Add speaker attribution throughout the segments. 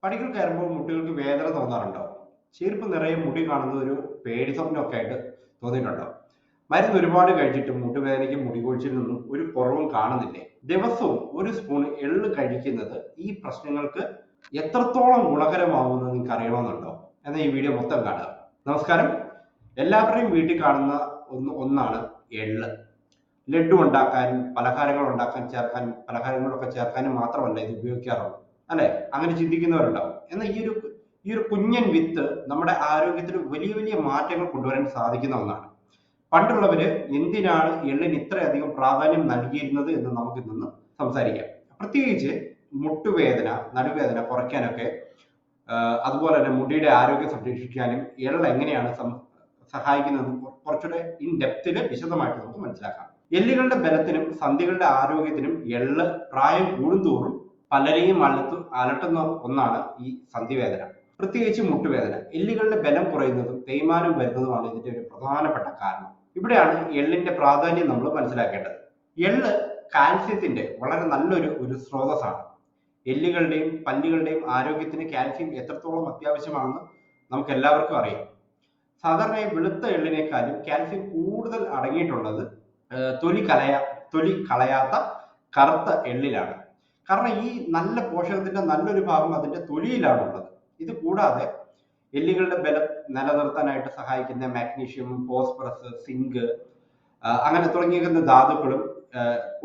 Speaker 1: പടികൾ കയറുമ്പോൾ മുട്ടുകൾക്ക് വേദന തോന്നാറുണ്ടോ? ചീർപ്പ് നിറയെ മുടി കാണുന്നത് ഒരു പേടി സ്വപ്നമൊക്കെ ആയിട്ട് തോന്നിയിട്ടുണ്ടോ? മരുന്ന് ഒരുപാട് കഴിച്ചിട്ടും മുട്ടുവേദനയ്ക്കും മുടികൊഴിച്ചിലിൽ നിന്നും ഒരു കുറവും കാണുന്നില്ലേ? ദിവസവും ഒരു സ്പൂൺ എള്ള് കഴിക്കുന്നത് ഈ പ്രശ്നങ്ങൾക്ക് എത്രത്തോളം ഗുണകരമാവുമെന്ന് നിങ്ങൾക്ക് അറിയണമെന്നുണ്ടോ? എന്നാൽ ഈ വീഡിയോ മൊത്തം കാണുക. നമസ്കാരം. എല്ലാവരുടെയും വീട്ടിൽ കാണുന്ന ഒന്നാണ് എള്ള്. ലഡു ഉണ്ടാക്കാനും പലഹാരങ്ങളൊക്കെ ചേർക്കാനും മാത്രമല്ല ഇത് ഉപയോഗിക്കാറുള്ളൂ, അല്ലെ? അങ്ങനെ ചിന്തിക്കുന്നവരുണ്ടാവും. എന്നാൽ ഈ ഒരു കുഞ്ഞൻ വിത്ത് നമ്മുടെ ആരോഗ്യത്തിൽ വലിയ വലിയ മാറ്റങ്ങൾ കൊണ്ടുവരാൻ സാധിക്കുന്ന ഒന്നാണ്. പണ്ടുള്ളവര് എന്തിനാണ് എള്ളിന് ഇത്രയധികം പ്രാധാന്യം നൽകിയിരുന്നത് എന്ന് നമുക്ക് ഇന്ന് സംസാരിക്കാം. പ്രത്യേകിച്ച് മുട്ടുവേദന, നടുവേദന കുറയ്ക്കാനൊക്കെ, അതുപോലെ തന്നെ മുടിയുടെ ആരോഗ്യം സംരക്ഷിക്കാനും എള്ള എങ്ങനെയാണ് സഹായിക്കുന്നത് കുറച്ചുകൂടെ ഇൻ ഡെപ്തില് വിശദമായിട്ട് നമുക്ക് മനസ്സിലാക്കാം. എല്ലുകളുടെ ബലത്തിനും സന്ധികളുടെ ആരോഗ്യത്തിനും എള്ള് പ്രായം കൂടുന്തോറും പലരെയും അലട്ടുന്ന ഒന്നാണ് ഈ സന്ധിവേദന, പ്രത്യേകിച്ച് മുട്ടുവേദന. എല്ലുകളുടെ ബലം കുറയുന്നതും തേയ്മാനം വരുന്നതുമാണ് ഇതിന്റെ ഒരു പ്രധാനപ്പെട്ട കാരണം. ഇവിടെയാണ് എള്ളിന്റെ പ്രാധാന്യം നമ്മൾ മനസ്സിലാക്കേണ്ടത്. എള്ള് കാൽസ്യത്തിന്റെ വളരെ നല്ലൊരു സ്രോതസ്സാണ്. എല്ലുകളുടെയും പല്ലുകളുടെയും ആരോഗ്യത്തിന് കാൽസ്യം എത്രത്തോളം അത്യാവശ്യമാണെന്ന് നമുക്ക് എല്ലാവർക്കും അറിയാം. സാധാരണയായി വെളുത്ത എള്ളിനേക്കാളും കാൽസ്യം കൂടുതൽ അടങ്ങിയിട്ടുള്ളത് തൊലി കളയാത്ത കറുത്ത എള്ളിലാണ്. കാരണം ഈ നല്ല പോഷകത്തിന്റെ നല്ലൊരു ഭാഗം അതിന്റെ തൊലിയിലാണുള്ളത്. ഇത് കൂടാതെ എല്ലുകളുടെ ബലം നിലനിർത്താനായിട്ട് സഹായിക്കുന്ന മാഗ്നീഷ്യം, ഫോസ്ഫറസ്, സിങ്ക് അങ്ങനെ തുടങ്ങിയിരിക്കുന്ന ധാതുക്കളും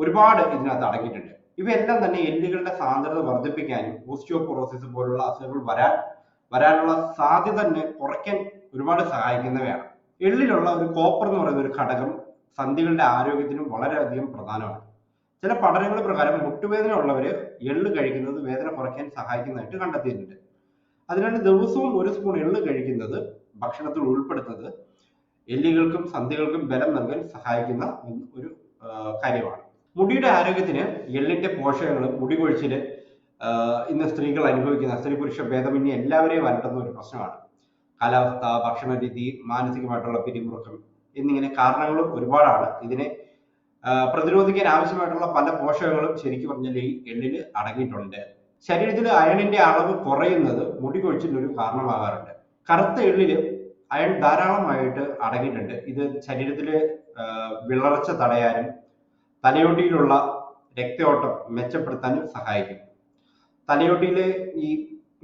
Speaker 1: ഒരുപാട് ഇതിനകത്ത് അടങ്ങിയിട്ടുണ്ട്. ഇവയെല്ലാം തന്നെ എല്ലുകളുടെ സാന്ദ്രത വർദ്ധിപ്പിക്കാനും ഓസ്റ്റിയോപൊറോസിസ് പോലുള്ള അസുഖങ്ങൾ വരാനുള്ള സാധ്യത തന്നെ കുറയ്ക്കാൻ ഒരുപാട് സഹായിക്കുന്നവയാണ്. എള്ളിലുള്ള ഒരു കോപ്പർ എന്ന് പറയുന്ന ഒരു ഘടകം സന്ധികളുടെ ആരോഗ്യത്തിനും വളരെയധികം പ്രധാനമാണ്. ചില പഠനങ്ങൾ പ്രകാരം മുട്ടുവേദന ഉള്ളവര് എള്ള് കഴിക്കുന്നത് വേദന കുറയ്ക്കാൻ സഹായിക്കുന്നതായിട്ട് കണ്ടെത്തിയിട്ടുണ്ട്. അതിനാൽ ദിവസവും ഒരു സ്പൂൺ എള്ള് കഴിക്കുന്നത്, ഭക്ഷണത്തിൽ ഉൾപ്പെടുത്തുന്നത് എല്ലുകൾക്കും സന്ധികൾക്കും ബലം നൽകാൻ സഹായിക്കുന്ന ഒരു കാര്യമാണ്. മുടിയുടെ ആരോഗ്യത്തിന് എള്ളിന്റെ പോഷകങ്ങളും മുടി കൊഴിച്ചില് ഇന്ന് സ്ത്രീകൾ അനുഭവിക്കുന്ന, സ്ത്രീ പുരുഷ ഭേദമന്യേ എല്ലാവരെയും അലട്ടുന്ന ഒരു പ്രശ്നമാണ്. കാലാവസ്ഥ, ഭക്ഷണ രീതി, മാനസികമായിട്ടുള്ള പിരിമുറുക്കം എന്നിങ്ങനെ കാരണങ്ങളും ഒരുപാടാണ്. ഇതിനെ പ്രതിരോധിക്കാൻ ആവശ്യമായിട്ടുള്ള പല പോഷകങ്ങളും ശരിക്കും പറഞ്ഞാൽ ഈ എള്ളിൽ അടങ്ങിയിട്ടുണ്ട്. ശരീരത്തിൽ അയണിന്റെ അളവ് കുറയുന്നത് മുടി കൊഴിച്ചിലിനൊരു കാരണമാകാറുണ്ട്. കറുത്ത എള്ളില് അയൺ ധാരാളമായിട്ട് അടങ്ങിയിട്ടുണ്ട്. ഇത് ശരീരത്തിലെ വിളർച്ച തടയാനും തലയോട്ടിയിലുള്ള രക്തയോട്ടം മെച്ചപ്പെടുത്താനും സഹായിക്കും. തലയോട്ടിയിലെ ഈ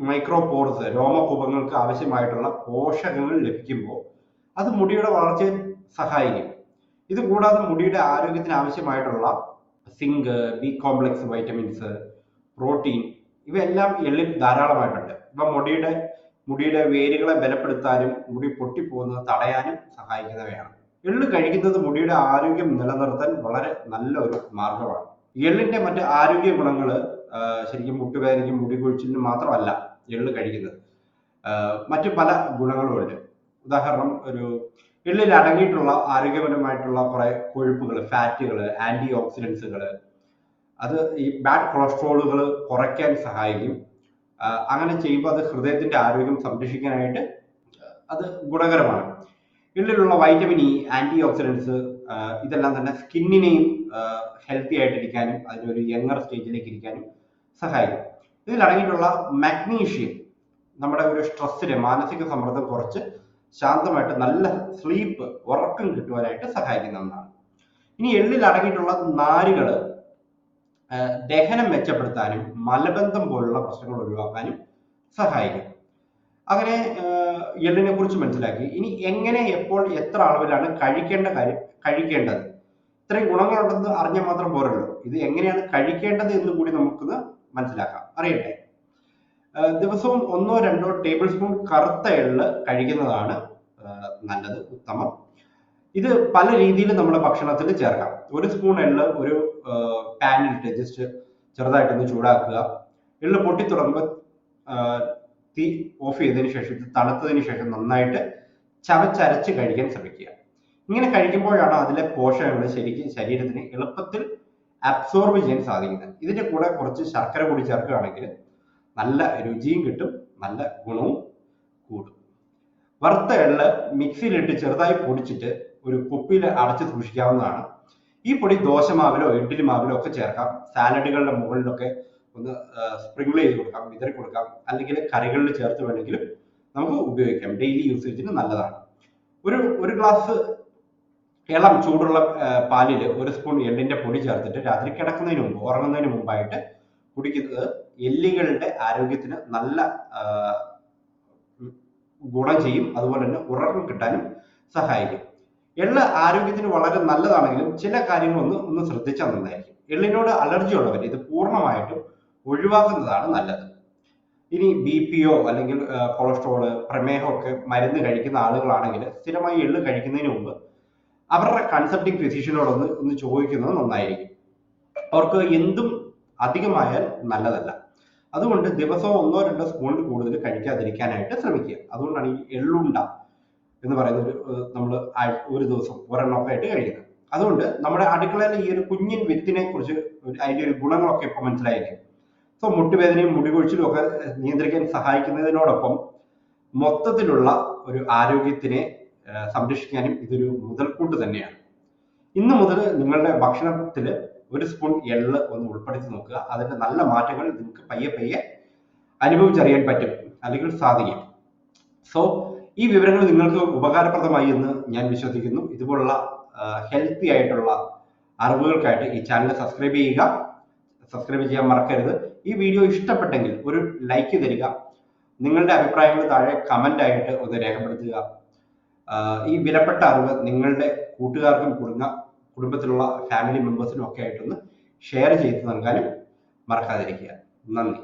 Speaker 1: മൈക്രോപോർസ്, രോമകൂപങ്ങൾക്ക് ആവശ്യമായിട്ടുള്ള പോഷകങ്ങൾ ലഭിക്കുമ്പോൾ അത് മുടിയുടെ വളർച്ചയെ സഹായിക്കും. ഇത് കൂടാതെ മുടിയുടെ ആരോഗ്യത്തിന് ആവശ്യമായിട്ടുള്ള zinc, B complex vitamins, protein ഇവയെല്ലാം എള്ളിൽ ധാരാളമായിട്ടുണ്ട്. ഇവ മുടിയുടെ വേരുകളെ ബലപ്പെടുത്താനും മുടി പൊട്ടിപ്പോകുന്നത് തടയാനും സഹായിക്കുന്നവയാണ്. എള്ള് കഴിക്കുന്നത് മുടിയുടെ ആരോഗ്യം നിലനിർത്താൻ വളരെ നല്ല ഒരു മാർഗമാണ്. എള്ളിന്റെ മറ്റ് ആരോഗ്യ ഗുണങ്ങൾ ശരിക്കും മുട്ടുവേദനയ്ക്കും മുടി കൊഴിച്ചിലിനും മാത്രമല്ല എള്ള് കഴിക്കുന്നത്, മറ്റു പല ഗുണങ്ങളുമുണ്ട്. ഉദാഹരണം, എള്ളിൽ അടങ്ങിയിട്ടുള്ള ആരോഗ്യപരമായിട്ടുള്ള കുറെ കൊഴുപ്പുകൾ, ഫാറ്റുകൾ, ആന്റി ഓക്സിഡൻസുകൾ, അത് ഈ ബാഡ് കൊളസ്ട്രോളുകൾ കുറയ്ക്കാൻ സഹായിക്കും. അങ്ങനെ ചെയ്യുമ്പോൾ അത് ഹൃദയത്തിന്റെ ആരോഗ്യം സംരക്ഷിക്കാനായിട്ട് അത് ഗുണകരമാണ്. എള്ളിലുള്ള വൈറ്റമിൻ ഇ, ആന്റി ഓക്സിഡൻസ് ഇതെല്ലാം തന്നെ സ്കിന്നിനെയും ഹെൽത്തി ആയിട്ടിരിക്കാനും അതിനൊരു യങ്ങർ സ്റ്റേജിലേക്ക് ഇരിക്കാനും സഹായിക്കും. ഇതിൽ അടങ്ങിയിട്ടുള്ള മഗ്നീഷ്യം നമ്മുടെ ഒരു സ്ട്രെസ്സിന്, മാനസിക സമ്മർദ്ദം കുറച്ച് ശാന്തമായിട്ട് നല്ല സ്ലീപ്പ്, ഉറക്കം കിട്ടുവാനായിട്ട് സഹായിക്കുന്ന ഒന്നാണ്. ഇനി എള്ളിൽ അടങ്ങിയിട്ടുള്ള നാരുകൾ ദഹനം മെച്ചപ്പെടുത്താനും മലബന്ധം പോലുള്ള പ്രശ്നങ്ങൾ ഒഴിവാക്കാനും സഹായിക്കും. അങ്ങനെ എള്ളിനെ കുറിച്ച് മനസ്സിലാക്കി. ഇനി എങ്ങനെ, എപ്പോൾ, എത്ര അളവിലാണ് കഴിക്കേണ്ടത്? ഇത്രയും ഗുണങ്ങളുണ്ടെന്ന് അറിഞ്ഞാൽ മാത്രം പോരല്ലോ, ഇത് എങ്ങനെയാണ് കഴിക്കേണ്ടത് എന്ന് കൂടി നമുക്കൊന്ന് മനസ്സിലാക്കാം, അറിയട്ടെ. ദിവസവും 1-2 ടേബിൾ സ്പൂൺ കറുത്ത എള്ള് കഴിക്കുന്നതാണ് നല്ലത്, ഉത്തമം. ഇത് പല രീതിയിൽ നമ്മുടെ ഭക്ഷണത്തിൽ ചേർക്കാം. ഒരു സ്പൂൺ എള്ള് ഒരു പാനിലിട്ട് ജസ്റ്റ് ചെറുതായിട്ടൊന്ന് ചൂടാക്കുക. എള്ള് പൊട്ടിത്തുടങ്ങുമ്പോൾ തീ ഓഫ് ചെയ്തതിനു ശേഷം, ഇത് തണുത്തതിന് ശേഷം നന്നായിട്ട് ചവച്ചരച്ച് കഴിക്കാൻ ശ്രമിക്കുക. ഇങ്ങനെ കഴിക്കുമ്പോഴാണ് അതിലെ പോഷകങ്ങൾ ശരിക്കും ശരീരത്തിന് എളുപ്പത്തിൽ അബ്സോർബ് ചെയ്യാൻ സാധിക്കുന്നത്. ഇതിന്റെ കൂടെ കുറച്ച് ശർക്കര കൂടി ചേർക്കുകയാണെങ്കിൽ നല്ല രുചിയും കിട്ടും, നല്ല ഗുണവും കൂടും. വറുത്ത എള്ള് മിക്സിയിലിട്ട് ചെറുതായി പൊടിച്ചിട്ട് ഒരു കുപ്പിയിൽ അടച്ച് സൂക്ഷിക്കാവുന്നതാണ്. ഈ പൊടി ദോശമാവിലോ ഇഡ്ഡലി മാവിലോ ഒക്കെ ചേർക്കാം. സാലഡുകളുടെ മുകളിലൊക്കെ ഒന്ന് സ്പ്രിങ്കിൾ ചെയ്ത് കൊടുക്കാം, വിതറി കൊടുക്കാം, അല്ലെങ്കിൽ കറികളിൽ ചേർത്ത് വേണമെങ്കിലും നമുക്ക് ഉപയോഗിക്കാം. ഡെയിലി യൂസേജിന് നല്ലതാണ്. ഒരു ഗ്ലാസ് ഇളം ചൂടുള്ള പാലിൽ 1 സ്പൂൺ എള്ളിന്റെ പൊടി ചേർത്തിട്ട് രാത്രി കിടക്കുന്നതിന് മുമ്പ്, ഉറങ്ങുന്നതിന് മുമ്പായിട്ട് കുടിക്കുന്നത് എല്ലുകളുടെ ആരോഗ്യത്തിന് നല്ല ഗുണം ചെയ്യും. അതുപോലെ തന്നെ ഉറക്കം കിട്ടാനും സഹായിക്കും. എള്ള് ആരോഗ്യത്തിന് വളരെ നല്ലതാണെങ്കിലും ചില കാര്യങ്ങൾ ഒന്ന് ശ്രദ്ധിച്ചാൽ നന്നായിരിക്കും. എള്ളിനോട് അലർജി ഉള്ളവർ ഇത് പൂർണ്ണമായിട്ടും ഒഴിവാക്കുന്നതാണ് നല്ലത്. ഇനി BPയോ അല്ലെങ്കിൽ കൊളസ്ട്രോള്, പ്രമേഹം ഒക്കെ മരുന്ന് കഴിക്കുന്ന ആളുകളാണെങ്കിൽ സ്ഥിരമായി എള്ള് കഴിക്കുന്നതിന് മുമ്പ് അവരുടെ കൺസൾട്ടിങ് ഫിസിഷ്യനോടൊന്ന് ചോദിക്കുന്നത് നന്നായിരിക്കും. അവർക്ക് എന്തും അധികമായാൽ നല്ലതല്ല. അതുകൊണ്ട് ദിവസവും 1-2 സ്പൂണിൽ കൂടുതൽ കഴിക്കാതിരിക്കാനായിട്ട് ശ്രമിക്കുക. അതുകൊണ്ടാണ് ഈ എള്ളുണ്ട എന്ന് പറയുന്ന നമ്മൾ ഒരു ദിവസം ഒരെണ്ണമൊക്കെ ആയിട്ട് കഴിക്കുന്നത്. അതുകൊണ്ട് നമ്മുടെ അടുക്കളയിലെ ഈ ഒരു കുഞ്ഞൻ വിത്തിനെ കുറിച്ച് അതിന്റെ ഒരു ഗുണങ്ങളൊക്കെ ഇപ്പൊ മനസ്സിലായില്ലേ? സോ മുട്ടുവേദനയും മുടികൊഴിച്ചിലും ഒക്കെ നിയന്ത്രിക്കാൻ സഹായിക്കുന്നതിനോടൊപ്പം മൊത്തത്തിലുള്ള ഒരു ആരോഗ്യത്തിനെ സംരക്ഷിക്കാനും ഇതൊരു മുതൽക്കൂട്ട് തന്നെയാണ്. ഇന്ന് മുതൽ നിങ്ങളുടെ ഭക്ഷണത്തിൽ 1 സ്പൂൺ എള്ള് ഒന്ന് ഉൾപ്പെടുത്തി നോക്കുക. അതിന്റെ നല്ല മാറ്റങ്ങൾ നിങ്ങൾക്ക് പയ്യെ അനുഭവിച്ചറിയാൻ പറ്റും, അല്ലെങ്കിൽ സാധിക്കും. സോ ഈ വിവരങ്ങൾ നിങ്ങൾക്ക് ഉപകാരപ്രദമായി എന്ന് ഞാൻ വിശ്വസിക്കുന്നു. ഇതുപോലുള്ള ഹെൽത്തി ആയിട്ടുള്ള അറിവുകൾക്കായിട്ട് ഈ ചാനൽ സബ്സ്ക്രൈബ് ചെയ്യാൻ മറക്കരുത്. ഈ വീഡിയോ ഇഷ്ടപ്പെട്ടെങ്കിൽ ഒരു ലൈക്ക് തരിക. നിങ്ങളുടെ അഭിപ്രായങ്ങൾ താഴെ കമന്റ് ആയിട്ട് ഒന്ന് രേഖപ്പെടുത്തുക. ഈ വിലപ്പെട്ട അറിവ് നിങ്ങളുടെ കൂട്ടുകാർക്കും കുടുംബത്തിലുള്ള ഫാമിലി മെമ്പേഴ്സിനും ഒക്കെ ആയിട്ടൊന്ന് ഷെയർ ചെയ്ത് നൽകാനും മറക്കാതിരിക്കുക. നന്ദി.